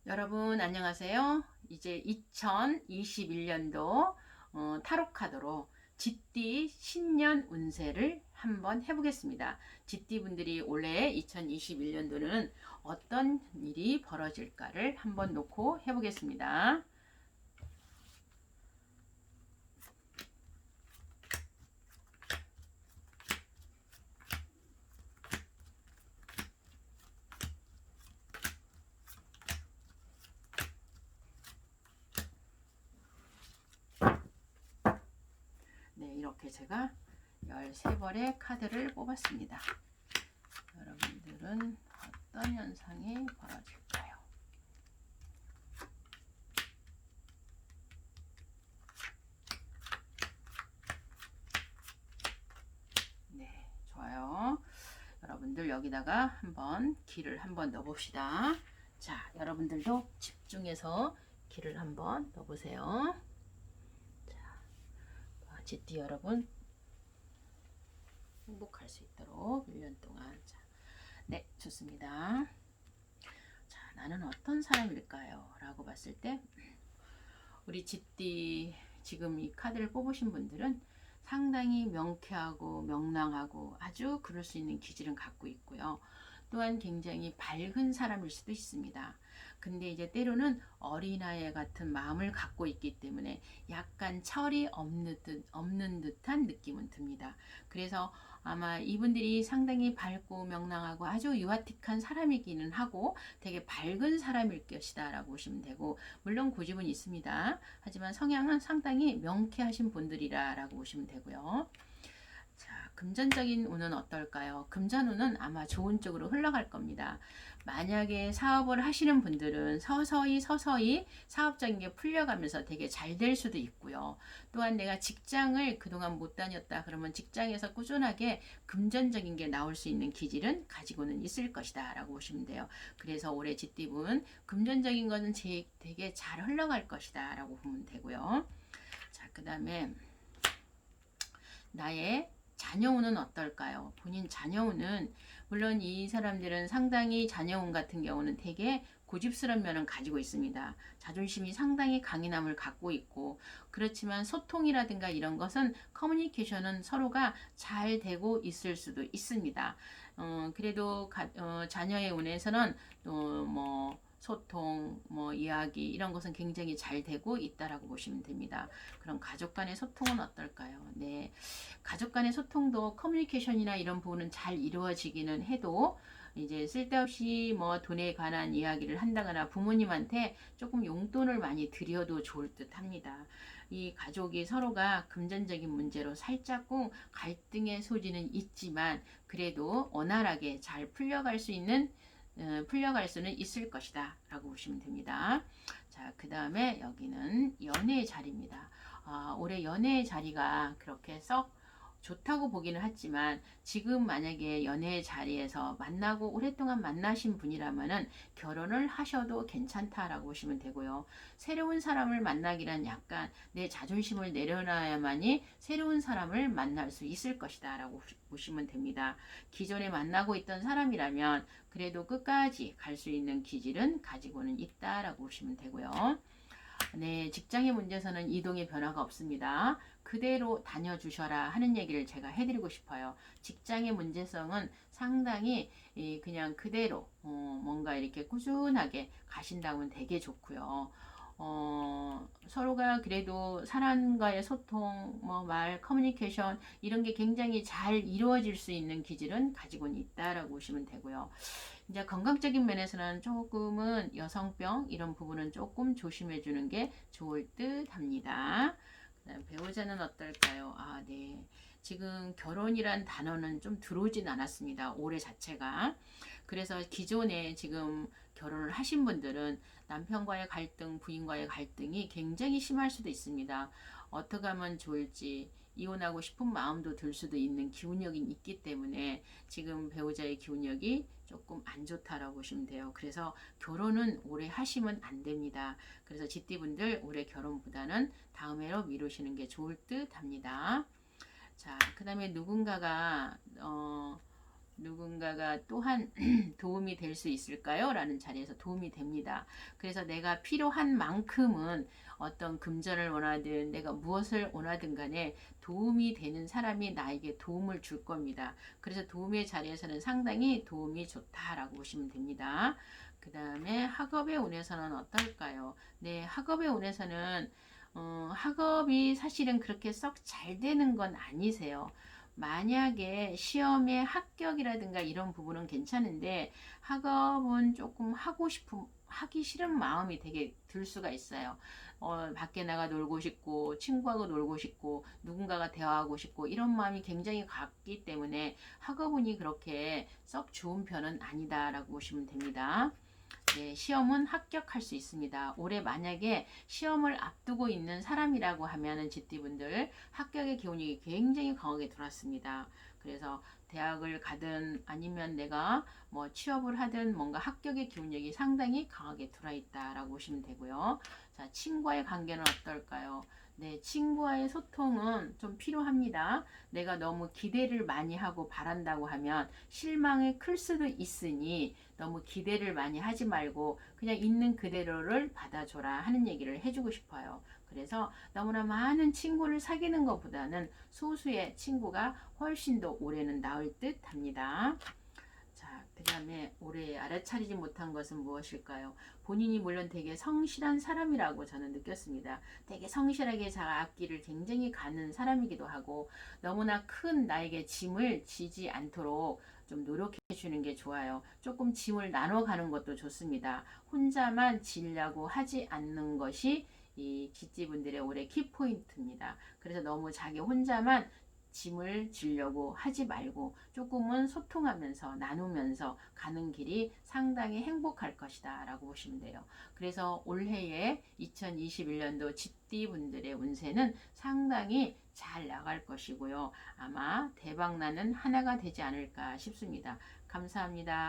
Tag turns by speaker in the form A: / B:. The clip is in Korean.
A: 여러분 안녕하세요. 이제 2021년도 타로 카드로 GT 신년 운세를 한번 해보겠습니다. GT 분들이 올해 2021년도는 어떤 일이 벌어질까를 한번 놓고 해보겠습니다. 네, 이렇게 제가 13벌의 카드를 뽑았습니다. 여러분들은 어떤 현상이 벌어질까요? 네, 좋아요. 여러분들 여기다가 한번 기를 한번 넣어봅시다. 자, 여러분들도 집중해서 기를 한번 넣어보세요. 자, GT 여러분 행복할 수 있도록 1년 동안. 자, 네, 좋습니다. 자, 나는 어떤 사람일까요? 라고 봤을 때 우리 GT 지금 이 카드를 뽑으신 분들은 상당히 명쾌하고 명랑하고 아주 그럴 수 있는 기질은 갖고 있고요. 또한 굉장히 밝은 사람일 수도 있습니다. 근데 이제 때로는 어린아이 같은 마음을 갖고 있기 때문에 약간 철이 없는 듯한 느낌은 듭니다. 그래서 아마 이분들이 상당히 밝고 명랑하고 아주 유아틱한 사람이기는 하고 되게 밝은 사람일 것이다 라고 보시면 되고, 물론 고집은 있습니다. 하지만 성향은 상당히 명쾌하신 분들이라 라고 보시면 되고요. 자, 금전적인 운은 어떨까요? 금전운은 아마 좋은 쪽으로 흘러갈 겁니다. 만약에 사업을 하시는 분들은 서서히 사업적인 게 풀려가면서 되게 잘 될 수도 있고요. 또한 내가 직장을 그동안 못 다녔다 그러면 직장에서 꾸준하게 금전적인 게 나올 수 있는 기질은 가지고는 있을 것이다 라고 보시면 돼요. 그래서 올해 쥐띠분 금전적인 거는 되게 잘 흘러갈 것이다 라고 보면 되고요. 자, 그 다음에 나의 자녀운은 어떨까요? 본인 자녀운은 물론 이 사람들은 상당히 자녀운 같은 경우는 되게 고집스러운 면을 가지고 있습니다. 자존심이 상당히 강인함을 갖고 있고, 그렇지만 소통이라든가 이런 것은 커뮤니케이션은 서로가 잘 되고 있을 수도 있습니다. 그래도 자녀의 운에서는 뭐 소통, 뭐 이야기 이런 것은 굉장히 잘 되고 있다라고 보시면 됩니다. 그럼 가족 간의 소통은 어떨까요? 네, 가족 간의 소통도 커뮤니케이션이나 이런 부분은 잘 이루어지기는 해도 이제 쓸데없이 뭐 돈에 관한 이야기를 한다거나 부모님한테 조금 용돈을 많이 드려도 좋을 듯 합니다. 이 가족이 서로가 금전적인 문제로 살짝쿵 갈등의 소지는 있지만 그래도 원활하게 잘 풀려갈 수는 있을 것이다 라고 보시면 됩니다. 자, 그 다음에 여기는 연애의 자리입니다. 올해 연애의 자리가 그렇게 썩 좋다고 보기는 하지만 지금 만약에 연애 자리에서 만나고 오랫동안 만나신 분이라면은 결혼을 하셔도 괜찮다라고 보시면 되고요. 새로운 사람을 만나기란 약간 내 자존심을 내려놔야만이 새로운 사람을 만날 수 있을 것이다라고 보시면 됩니다. 기존에 만나고 있던 사람이라면 그래도 끝까지 갈 수 있는 기질은 가지고는 있다라고 보시면 되고요. 네, 직장의 문제에서는 이동의 변화가 없습니다. 그대로 다녀주셔라 하는 얘기를 제가 해드리고 싶어요. 직장의 문제성은 상당히 그냥 그대로 뭔가 이렇게 꾸준하게 가신다면 되게 좋고요. 서로가 그래도 사람과의 소통, 뭐 말, 커뮤니케이션 이런 게 굉장히 잘 이루어질 수 있는 기질은 가지고는 있다라고 보시면 되고요. 이제 건강적인 면에서는 조금은 여성병 이런 부분은 조금 조심해 주는 게 좋을 듯 합니다. 배우자는 어떨까요? 네. 지금 결혼이란 단어는 좀 들어오진 않았습니다. 올해 자체가. 그래서 기존에 지금 결혼을 하신 분들은 남편과의 갈등, 부인과의 갈등이 굉장히 심할 수도 있습니다. 어떻게 하면 좋을지 이혼하고 싶은 마음도 들 수도 있는 기운력이 있기 때문에 지금 배우자의 기운력이 조금 안 좋다라고 보시면 돼요. 그래서 결혼은 올해 하시면 안 됩니다. 그래서 GT분들 올해 결혼보다는 다음 해로 미루시는 게 좋을 듯 합니다. 자, 그 다음에 누군가가 누군가가 또한 도움이 될 수 있을까요? 라는 자리에서 도움이 됩니다. 그래서 내가 필요한 만큼은 어떤 금전을 원하든 내가 무엇을 원하든 간에 도움이 되는 사람이 나에게 도움을 줄 겁니다. 그래서 도움의 자리에서는 상당히 도움이 좋다라고 보시면 됩니다. 그 다음에 학업의 운에서는 어떨까요? 네, 학업의 운에서는 학업이 사실은 그렇게 썩 잘 되는 건 아니세요. 만약에 시험에 합격이라든가 이런 부분은 괜찮은데 학업은 조금 하기 싫은 마음이 되게 들 수가 있어요. 밖에 나가 놀고 싶고 친구하고 놀고 싶고 누군가가 대화하고 싶고 이런 마음이 굉장히 갔기 때문에 학업운이 그렇게 썩 좋은 편은 아니다라고 보시면 됩니다. 네, 시험은 합격할 수 있습니다. 올해 만약에 시험을 앞두고 있는 사람이라고 하면은 지띠분들 합격의 기운이 굉장히 강하게 들어왔습니다. 그래서 대학을 가든 아니면 내가 뭐 취업을 하든 뭔가 합격의 기운력이 상당히 강하게 들어와 있다라고 보시면 되고요. 자, 친구와의 관계는 어떨까요? 네, 친구와의 소통은 좀 필요합니다. 내가 너무 기대를 많이 하고 바란다고 하면 실망이 클 수도 있으니 너무 기대를 많이 하지 말고 그냥 있는 그대로를 받아줘라 하는 얘기를 해주고 싶어요. 그래서 너무나 많은 친구를 사귀는 것보다는 소수의 친구가 훨씬 더 올해는 나을 듯 합니다. 자, 그 다음에 올해 알아차리지 못한 것은 무엇일까요? 본인이 물론 되게 성실한 사람이라고 저는 느꼈습니다. 되게 성실하게 자기 앞길을 굉장히 가는 사람이기도 하고 너무나 큰 나에게 짐을 지지 않도록 좀 노력해 주는 게 좋아요. 조금 짐을 나눠 가는 것도 좋습니다. 혼자만 지려고 하지 않는 것이 이 기찌분들의 올해 키포인트입니다. 그래서 너무 자기 혼자만 짐을 지려고 하지 말고 조금은 소통하면서 나누면서 가는 길이 상당히 행복할 것이다 라고 보시면 돼요. 그래서 올해의 2021년도 쥐띠분들의 운세는 상당히 잘 나갈 것이고요. 아마 대박나는 한 해가 되지 않을까 싶습니다. 감사합니다.